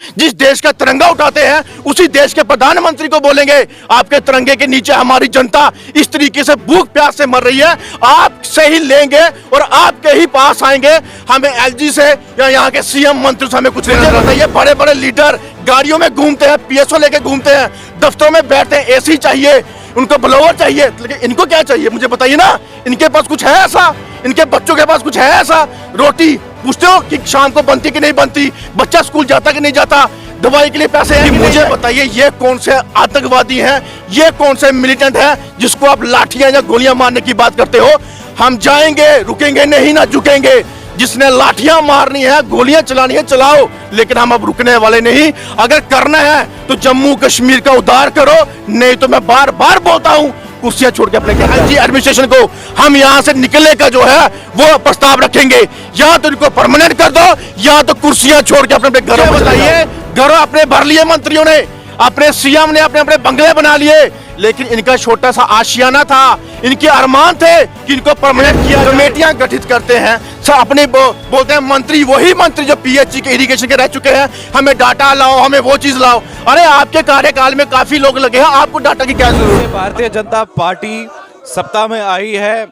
जिस देश का तिरंगा उठाते हैं उसी देश के प्रधानमंत्री को बोलेंगे आपके तिरंगे के नीचे हमारी जनता इस तरीके से भूख प्यास से मर रही है, आपसे ही लेंगे और आपके ही पास आएंगे। हमें एलजी से या यहाँ के सीएम मंत्री से हमें कुछ लेना नहीं है। बड़े बड़े लीडर गाड़ियों में घूमते हैं, पीएसओ लेके घूमते हैं, दफ्तरों में बैठते हैं, एसी चाहिए, उनको ब्लोअर चाहिए, लेकिन इनको क्या चाहिए मुझे बताइए ना। इनके पास कुछ है ऐसा? इनके बच्चों के पास कुछ है ऐसा? रोटी पूछते हो कि शाम को बनती कि नहीं बनती, बच्चा स्कूल जाता कि नहीं जाता, दवाई के लिए पैसे हैं? मुझे बताइए ये कौन से आतंकवादी हैं, ये कौन से मिलिटेंट हैं जिसको आप लाठियां या गोलियां मारने की बात करते हो? हम जाएंगे, रुकेंगे नहीं, ना झुकेंगे। जिसने लाठियां मारनी है, गोलियां चलानी है, चलाओ, लेकिन हम अब रुकने वाले नहीं। अगर करना है तो जम्मू कश्मीर का उद्धार करो, नहीं तो मैं बार बार बोलता हूं कुर्सियां छोड़ के अपने एलजी एडमिनिस्ट्रेशन को हम यहां से निकलने का जो है वो प्रस्ताव रखेंगे। या तो इनको परमानेंट कर दो या तो कुर्सियां छोड़ के अपने घरों में जाइए। घरों अपने भर लिए मंत्रियों ने, अपने सीएम ने अपने अपने बंगले बना लिए, लेकिन इनका छोटा सा आशियाना था, इनके अरमान थे कि इनको परमानेंट किया। कमेटियां गठित करते हैं सब अपने बोलते हैं मंत्री, वही मंत्री जो पीएचई के इरिगेशन के रह चुके हैं, हमें डाटा लाओ, हमें वो चीज लाओ। अरे आपके कार्यकाल में काफी लोग लगे हैं, आपको डाटा की क्या जरूरत है? भारतीय जनता पार्टी सत्ता में आई है,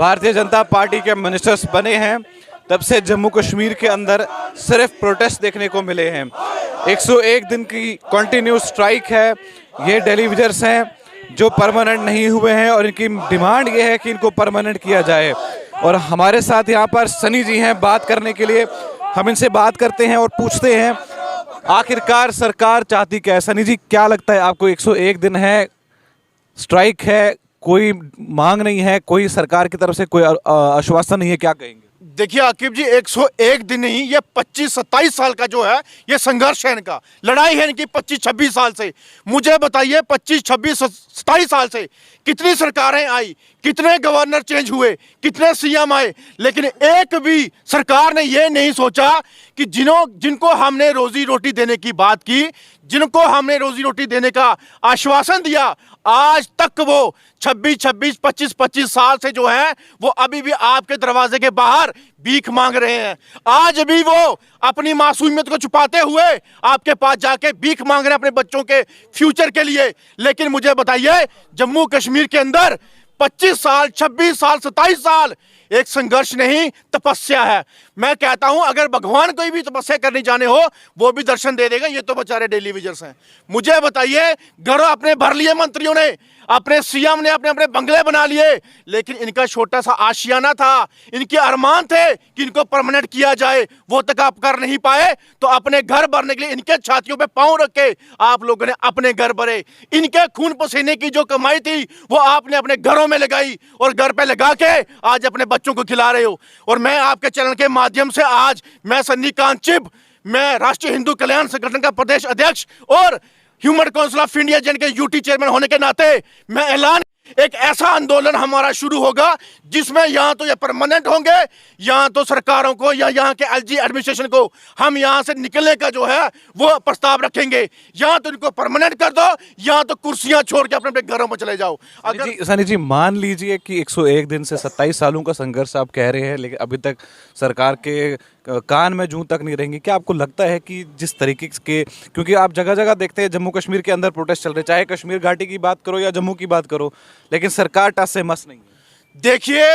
भारतीय जनता पार्टी के मिनिस्टर्स बने हैं, तब से जम्मू कश्मीर के अंदर सिर्फ प्रोटेस्ट देखने को मिले हैं। 101 दिन की कंटिन्यू स्ट्राइक है। ये दिल्ली विजर्स हैं जो परमानेंट नहीं हुए हैं और इनकी डिमांड ये है कि इनको परमानेंट किया जाए। और हमारे साथ यहाँ पर सनी जी हैं बात करने के लिए। हम इनसे बात करते हैं और पूछते हैं आखिरकार सरकार चाहती क्या है। सनी जी, क्या लगता है आपको? 101 दिन है, स्ट्राइक है, कोई मांग नहीं है, कोई सरकार की तरफ से कोई आश्वासन नहीं है, क्या कहेंगे? देखिए आकिब जी, 101 दिन नहीं, ये 25-27 साल का जो है ये संघर्ष है, इनका लड़ाई है इनकी 25-26 साल से। मुझे बताइए 25-26-27 साल से कितनी सरकारें आई, कितने गवर्नर चेंज हुए, कितने सीएम आए, लेकिन एक भी सरकार ने ये नहीं सोचा कि जिनको हमने रोजी रोटी देने की बात की, जिनको हमने रोजी रोटी देने का आश्वासन दिया, आज तक वो 26-26, 25-25 साल से जो है वो अभी भी आपके दरवाजे के बाहर भीख मांग रहे हैं। आज भी वो अपनी मासूमियत को छुपाते हुए आपके पास जाके भीख मांग रहे हैं अपने बच्चों के फ्यूचर के लिए। लेकिन मुझे बताइए जम्मू कश्मीर के अंदर 25 साल, 26 साल, 27 साल एक संघर्ष नहीं, तपस्या है। मैं कहता हूं अगर भगवान कोई भी तपस्या करने जाने हो वो भी दर्शन दे देगा। ये तो बेचारे डेली विजर्स हैं। मुझे बताइए घरों अपने भर लिए मंत्रियों ने, अपने सीएम ने अपने अपने बंगले बना लिए, लेकिन इनका छोटा सा आशियाना था, इनके अरमान थे कि इनको परमानेंट किया जाए, वो तक आप कर नहीं पाए। तो अपने घर भरने के लिए इनके छातियों पे पांव रख के आप लोगों ने अपने घर भरे। इनके खून पसीने की जो कमाई थी वो आपने अपने घरों में लगाई और घर पे लगा के आज अपने बच्चों को खिला रहे हो। और मैं आपके चैनल के माध्यम से आज मैं सन्नी कांचिब, मैं राष्ट्रीय हिंदू कल्याण संगठन का प्रदेश अध्यक्ष और ह्यूमन काउंसिल ऑफ इंडिया जिनके यूटी चेयरमैन होने के नाते मैं ऐलान, एक ऐसा आंदोलन हमारा शुरू होगा जिसमें यहाँ तो ये परमानेंट होंगे, यहाँ तो सरकारों को या यहाँ के एलजी एडमिनिस्ट्रेशन को हम यहाँ से निकलने का जो है वो प्रस्ताव रखेंगे। यहाँ तो इनको परमानेंट कर दो या तो कुर्सियां छोड़ के अपने अपने घरों में चले जाओ। अगर सनी जी मान लीजिए कि 101 दिन से 27 सालों का संघर्ष आप कह रहे हैं, लेकिन अभी तक सरकार के कान में जूं तक नहीं रहेंगी, क्या आपको लगता है कि जिस तरीके के, क्योंकि आप जगह जगह देखते हैं जम्मू कश्मीर के अंदर प्रोटेस्ट चल रहे, चाहे कश्मीर घाटी की बात करो या जम्मू की बात करो, लेकिन सरकार टस से मस नहीं है। देखिए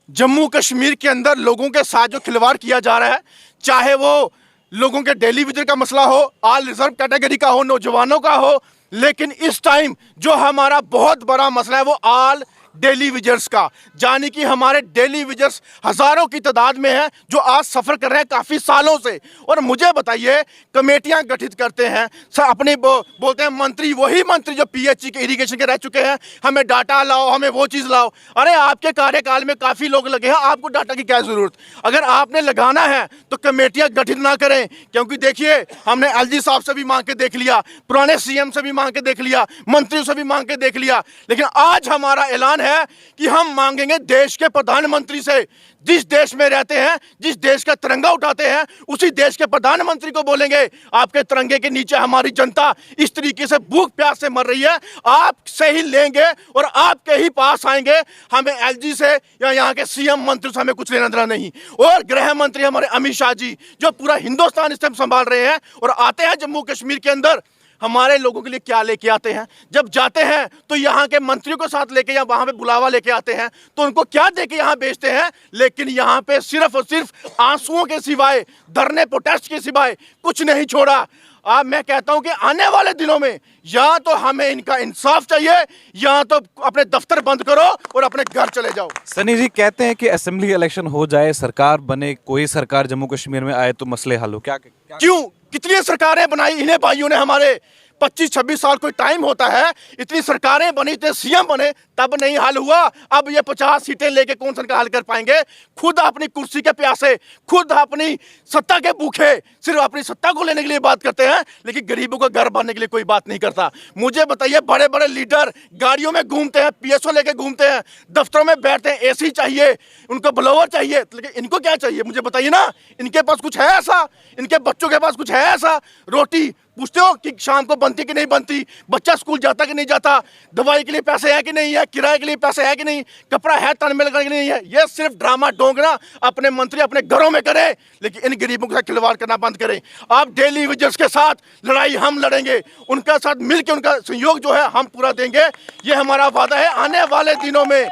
जम्मू कश्मीर के अंदर लोगों के साथ जो खिलवाड़ किया जा रहा है, चाहे वो लोगों के डेली विजर का मसला हो, ऑल रिजर्व कैटेगरी का हो, नौजवानों का हो, लेकिन इस टाइम जो हमारा बहुत बड़ा मसला है वो ऑल डेली विजर्स का, यानी कि हमारे डेली विजर्स हजारों की तादाद में हैं जो आज सफर कर रहे हैं काफी सालों से। और मुझे बताइए कमेटियां गठित करते हैं अपने बोलते हैं मंत्री, वही मंत्री जो पीएचई के इरिगेशन के रह चुके हैं, हमें डाटा लाओ, हमें वो चीज लाओ। अरे आपके कार्यकाल में काफी लोग लगे हैं, आपको डाटा की क्या जरूरत? अगर आपने लगाना है तो कमेटियां गठित ना करें, क्योंकि देखिए हमने एलजी साहब से भी मांग के देख लिया, पुराने सीएम से भी मांग के देख लिया, मंत्रियों से भी मांग के देख लिया, लेकिन आज हमारा ऐलान है कि हम मांगेंगे देश के प्रधानमंत्री से, जिस देश में रहते हैं, जिस देश का तिरंगा उठाते हैं, उसी देश के प्रधानमंत्री को बोलेंगे आपके तिरंगे के नीचे हमारी जनता इस तरीके से भूख प्यास से मर रही है, आपसे ही लेंगे और आपके ही पास आएंगे। हमें एलजी से या यहाँ के सीएम मंत्री से हमें कुछ लेना देना नहीं। और गृह मंत्री हमारे अमित शाह जी जो पूरा हिंदुस्तान इस टाइम संभाल रहे हैं और आते हैं जम्मू कश्मीर के अंदर, हमारे लोगों के लिए क्या लेके आते हैं? जब जाते हैं तो यहाँ के मंत्रियों को साथ लेके या वहां पे बुलावा लेके आते हैं तो उनको क्या देके यहाँ भेजते हैं? लेकिन यहाँ पे सिर्फ और सिर्फ आंसुओं के सिवाय, धरने प्रोटेस्ट के सिवाय कुछ नहीं छोड़ा। अब मैं कहता हूं कि आने वाले दिनों में या तो हमें इनका इंसाफ चाहिए या तो अपने दफ्तर बंद करो और अपने घर चले जाओ। सनी जी कहते हैं कि असेंबली इलेक्शन हो जाए, सरकार बने, कोई सरकार जम्मू कश्मीर में आए तो मसले हल हो। क्या क्यों? कितनी सरकारें बनाई इन्हें भाइयों ने, हमारे 25-26 साल कोई टाइम होता है, इतनी सरकारें बनी, इतने सीएम बने, तब नहीं हल हुआ। अब ये 50 सीटें लेके कौन सा का हल कर पाएंगे? खुद अपनी कुर्सी के प्यासे, खुद अपनी सत्ता के भूखे, सिर्फ अपनी सत्ता को लेने के लिए बात करते हैं, लेकिन गरीबों का घर बनने के लिए कोई बात नहीं करता। मुझे बताइए, बड़े बड़े लीडर गाड़ियों में घूमते हैं, पीएसओ लेके घूमते हैं, दफ्तरों में बैठते हैं, एसी चाहिए, उनको ब्लोअर चाहिए, लेकिन इनको क्या चाहिए? मुझे बताइए ना, इनके पास कुछ है ऐसा? इनके बच्चों के पास कुछ है ऐसा? रोटी पूछते हो कि शाम को बनती कि नहीं बनती, बच्चा स्कूल जाता कि नहीं जाता, दवाई के लिए पैसे है कि नहीं है, किराए के लिए पैसे है कि नहीं, कपड़ा है तन में लगाने के नहीं है? ये सिर्फ ड्रामा डोंगना अपने मंत्री अपने घरों में करें, लेकिन इन गरीबों के साथ खिलवाड़ करना बंद करें। आप डेली वेजर्स के साथ लड़ाई हम लड़ेंगे, उनका साथ मिलकर उनका सहयोग जो है हम पूरा देंगे, ये हमारा वादा है। आने वाले दिनों में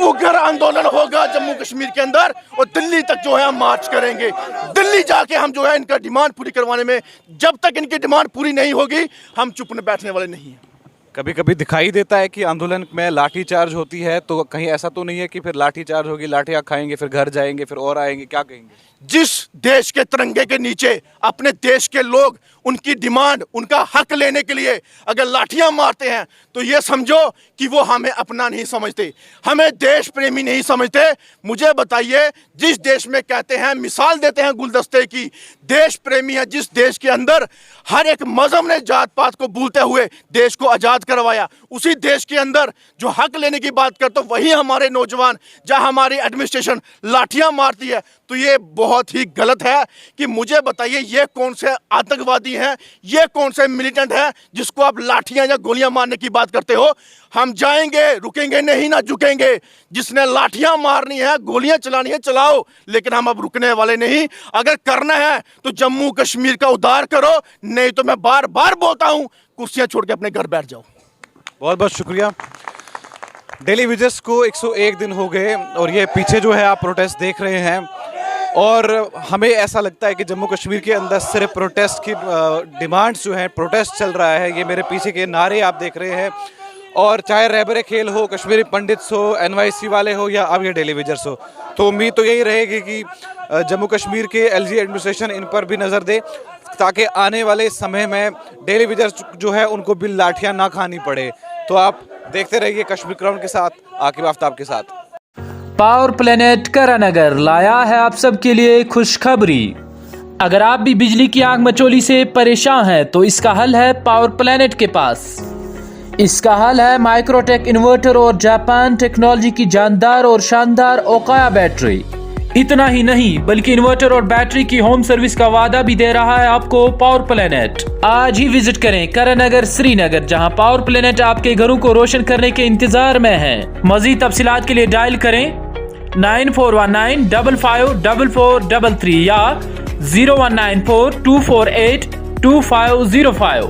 उग्र आंदोलन होगा जम्मू कश्मीर के अंदर और दिल्ली तक जो है हम मार्च करेंगे। दिल्ली जाके हम जो है इनका डिमांड पूरी करवाने में, जब तक इनकी डिमांड पूरी नहीं होगी हम चुप न बैठने वाले नहीं हैं। कभी कभी दिखाई देता है कि आंदोलन में लाठीचार्ज होती है, तो कहीं ऐसा तो नहीं है कि फिर लाठीचार्ज होगी, लाठियां खाएंगे, फिर घर जाएंगे, फिर और आएंगे? क्या कहेंगे? जिस देश के तिरंगे के नीचे अपने देश के लोग उनकी डिमांड, उनका हक लेने के लिए अगर लाठियां मारते हैं तो ये समझो कि वो हमें अपना नहीं समझते, हमें देश प्रेमी नहीं समझते। मुझे बताइए, जिस देश में कहते हैं, मिसाल देते हैं गुलदस्ते की, देश प्रेमी है, जिस देश के अंदर हर एक मजहब ने जात पात को भूलते हुए देश को आजाद करवाया, उसी देश के अंदर जो हक लेने की बात करते वही हमारे नौजवान, जहां हमारी एडमिनिस्ट्रेशन लाठियां मारती है, तो ये बहुत ही गलत है। कि मुझे बताइए, ये कौन से आतंकवादी हैं, ये कौन से मिलिटेंट हैं जिसको आप लाठियां या गोलियां मारने की बात करते हो? हम जाएंगे, रुकेंगे नहीं, ना झुकेंगे। जिसने लाठियां मारनी है, गोलियां चलानी है, चलाओ, लेकिन हम अब रुकने वाले नहीं। अगर करना है तो जम्मू कश्मीर का उद्धार करो, नहीं तो मैं बार बार बोलता हूं, कुर्सियां छोड़ के अपने घर बैठ जाओ। बहुत बहुत शुक्रिया। डेली विजर्स को 101 दिन हो गए और ये पीछे जो है आप प्रोटेस्ट देख रहे हैं, और हमें ऐसा लगता है कि जम्मू कश्मीर के अंदर सिर्फ प्रोटेस्ट की डिमांड्स जो हैं, प्रोटेस्ट चल रहा है। ये मेरे पीछे के नारे आप देख रहे हैं, और चाहे रहबरे खेल हो, कश्मीरी पंडित्स हो, NYC वाले हो, या अब ये डेली विजर्स हो, तो उम्मीद तो यही रहेगी कि जम्मू कश्मीर के LG एडमिनिस्ट्रेशन इन पर भी नज़र दे, ताकि आने वाले समय में डेली विजर्स जो है उनको भी लाठियाँ ना खानी पड़े। तो आप देखते रहिए कश्मीर क्राउन के साथ, आकिब आफ्ताब के साथ। पावर प्लेनेट करानगर लाया है आप सबके लिए खुशखबरी। अगर आप भी बिजली की आग मचोली से परेशान हैं तो इसका हल है पावर प्लेनेट के पास। इसका हल है माइक्रोटेक इन्वर्टर और जापान टेक्नोलॉजी की जानदार और शानदार ओकाया बैटरी। इतना ही नहीं, बल्कि इन्वर्टर और बैटरी की होम सर्विस का वादा भी दे रहा है आपको पावर प्लेनेट। आज ही विजिट करें करानगर श्रीनगर, जहां पावर प्लेनेट आपके घरों को रोशन करने के इंतजार में है। मजीद तफसीलात के लिए डायल करें 9419554433 या 019424825005।